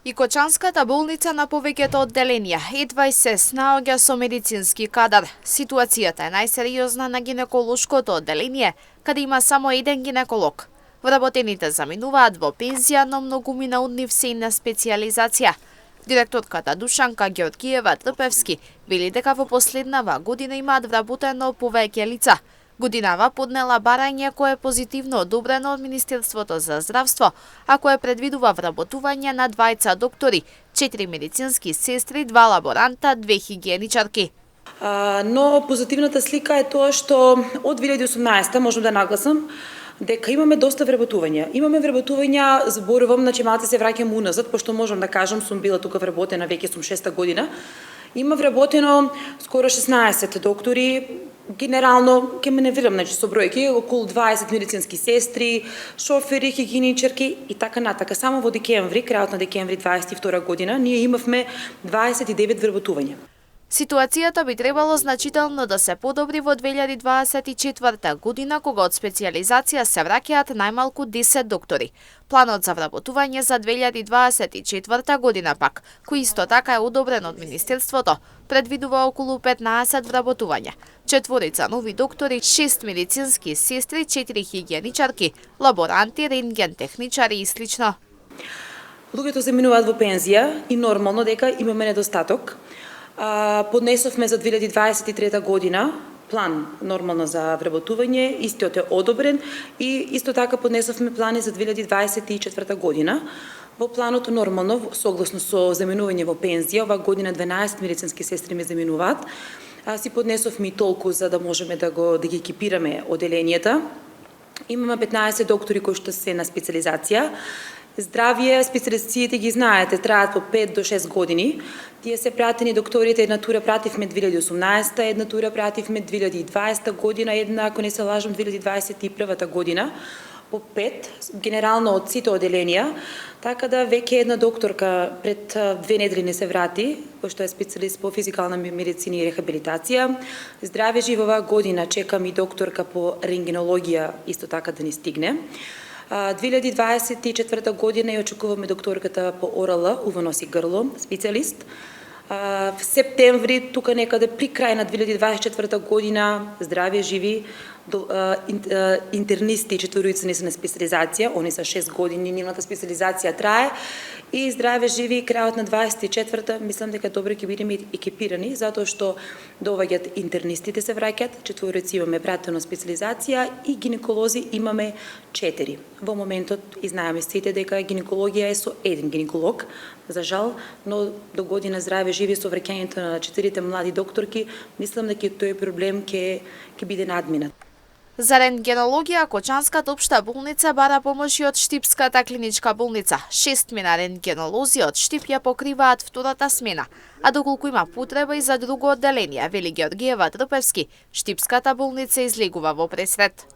И Кочанската болница на повеќето одделенија едва и се снаоѓа со медицински кадар. Ситуацијата е најсериозна на гинеколошкото одделение, каде има само еден гинеколог. Вработените заминуваат во пензија, но многумина од нив се и на специјализација. Директорката Душанка Ѓоргиева Трпевски вели дека во последнава година имаат вработено повеќе лица. Годинава поднела барање кое е позитивно одобрено од Министерството за здравство, а кое предвидува вработување на 2 доктори, 4 медицински сестри, 2 лаборанта, 2 хигиеничарки. Но позитивната слика е тоа што од 2018 можам да нагласам дека имаме доста вработувања. Имаме вработувања, зборувам, значи малку се враќам уназад, пошто можам да кажам, сум била тука вработена, веќе сум 6-та година. Има вработено скоро 16 доктори, генерално, ке ме не видам, значи со бројки, околу 20 медицински сестри, шофери, хигиеничарки и така натака. Само во декември, крајот на декември 22 година, ние имавме 29 вработувања. Ситуацијата би требало значително да се подобри во 2024 година, кога од специјализација се враќаат најмалку 10 доктори. Планот за вработување за 2024 година пак, кој исто така е одобрен од Министерството, предвидува околу 15 вработувања. 4 нови доктори, 6 медицински сестри, 4 хигиеничарки, лаборанти, рентген техничари и слично. Луѓето се минуваат во пензија и нормално дека имаме недостаток. Поднесовме за 2023 година план нормално за вработување, истиот е одобрен и исто така поднесовме плани за 2024 година. Во планот нормално, согласно со заминување во пензија, ова година 12 медицински сестри ме заминуваат. Си поднесовме и толку за да можеме да ги екипираме одделенијата. Имаме 15 доктори кои што се на специализација. Здравје, специализациите ги знаете, траат по 5 до 6 години. Тие се пратени докторите, една тура пративме 2018, една тура пративме 2020 година, една, ако не се лажам, 2021 година. По 5, генерално од сите одделенија, така да веќе една докторка пред 2 недели не се врати, пошто е специјалист по физикална медицина и рехабилитација. Здравје живова година чекам и докторка по рентгенологија исто така да ни стигне. 2024 година ја очекуваме докторката по ОРЛ, уво нос и грло, специјалист. В септември, тука некаде при крај на 2024 година, здравје живи, интернисти, четворица не се на специализација, они са 6 години, нивната специализација трае, и здравје живи крајот на 24-та, мислам дека добро ќе бидеме екипирани, затоа што доаѓаат интернистите се враќаат, четворици имаме пратено специализација и гинеколози имаме 4. Во моментот и знаеме сите дека гинекологија е со еден гинеколог, за жал, но до година здравје живи со враќањето на 4 млади докторки, мислам дека тој проблем ќе биде надминат. За рентгенологија, Кочанската општа болница бара помош и од Штипската клиничка болница. 6 мина рентгенолози од Штип ја покриваат втората смена, а доколку има потреба и за друго одделение, вели Ѓоргиева Трпевски, Штипската болница излегува во пресрет.